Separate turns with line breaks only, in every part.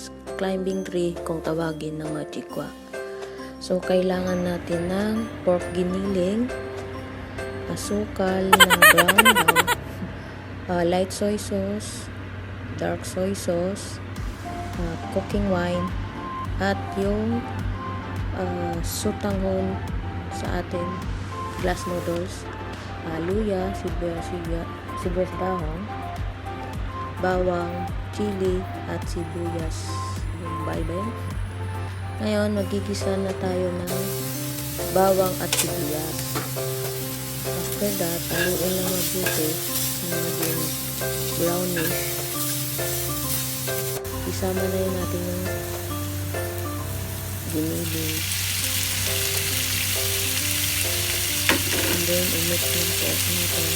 ants climbing tree kung tawagin ng mga Chikwa. So, kailangan natin ng pork giniling, asukal na brown light soy sauce, dark soy sauce, cooking wine, at yung sutanghon sa ating glass noodles, luya, sibuyas dahon, bawang, chili, at sibuyas yung baybay. Ngayon, magigisa na tayo ng bawang at sibuyas. After that, haluin lang mabuti na maging brownish. Isama na yun natin yung giniling. And then, i-mix yung pork natin.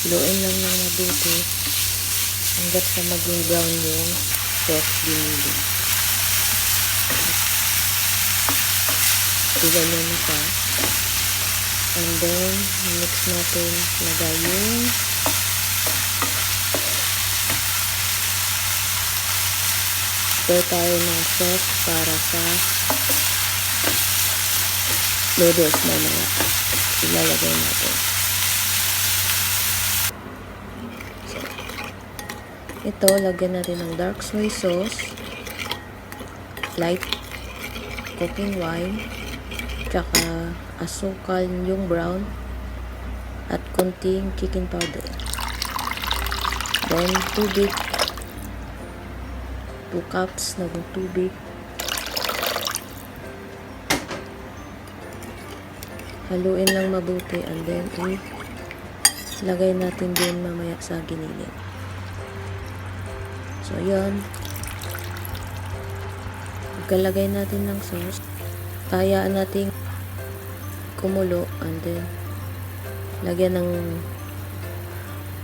Haluin lang ng mabuti hanggat sa maging brown yung pork giniling. Ganyan na siya. And then, mix natin, lagay yung prepare tayo ng sauce para sa noodles na mga ilalagay natin. Ito, lagyan natin ng dark soy sauce, light cooking wine, tsaka asukal yung brown, at konting chicken powder. Then, tubig. 2 cups na tubig. Haluin lang mabuti and then ilagay natin din mamaya sa giniling. So, yun. Pagkalagay natin ng sauce, hayaan natin kumulo and then lagyan ng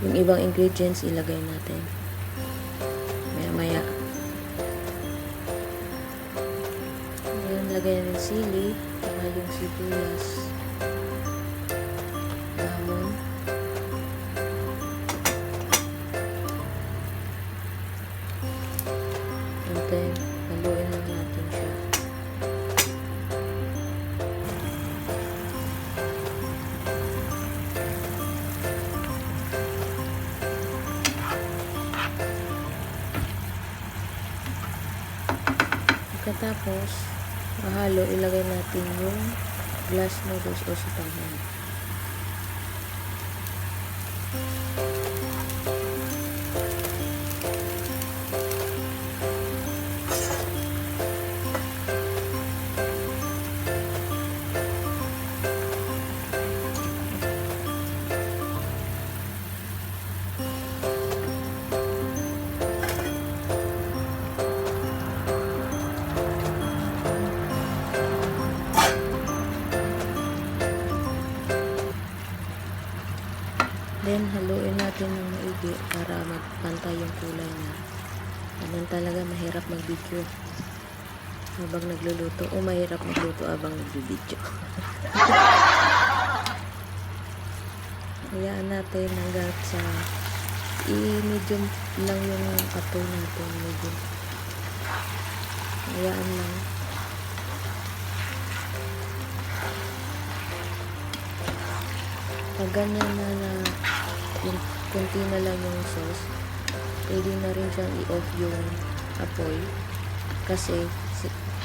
yung ibang ingredients ilagay natin. Maya-maya. Ayan, lagay natin sili, saka yung sibuyas, dahon, and then haluin lang natin siya. Pagkatapos mahalo, ilagay natin yung glass noodles o sutanghon. Then, haluin natin ng maigi para magpantay yung kulay niya. Ganun talaga, mahirap mag-video habang nagluluto o mahirap magluto habang nag-video. Hayaan natin hanggat sa i-medium lang yung apoy natin. Medium. Hayaan lang. Pag ganyan na yung kunti na lang yung sauce, pwede na rin siyang i-off yung apoy kasi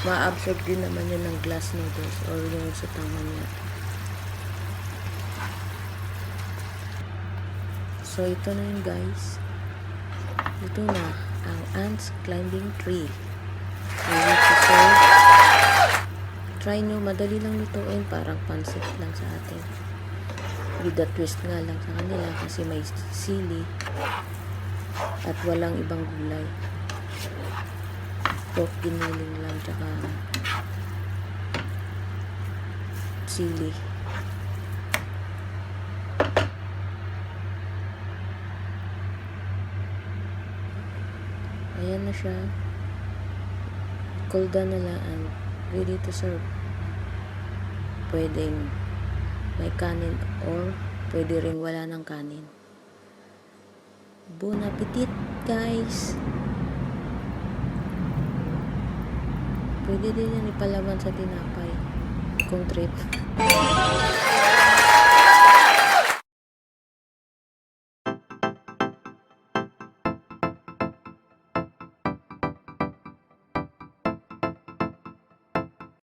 ma-absorb din naman yun ng glass noodles or yung sutanghon niya. So, ito na yun guys. Ito na ang ants climbing tree. Ready to serve. Try nyo, madali lang lutuin, parang pancit lang sa atin. With the twist nga lang sa kanila kasi may sili at walang ibang gulay. Pork giniling lang tsaka sili. Ayan na siya. Cool down na lang and ready to serve. Pwedeng may kanin or pwede ring wala ng kanin. Bon appetit, guys! Pwede din yan ipalaman sa tinapay kung trip.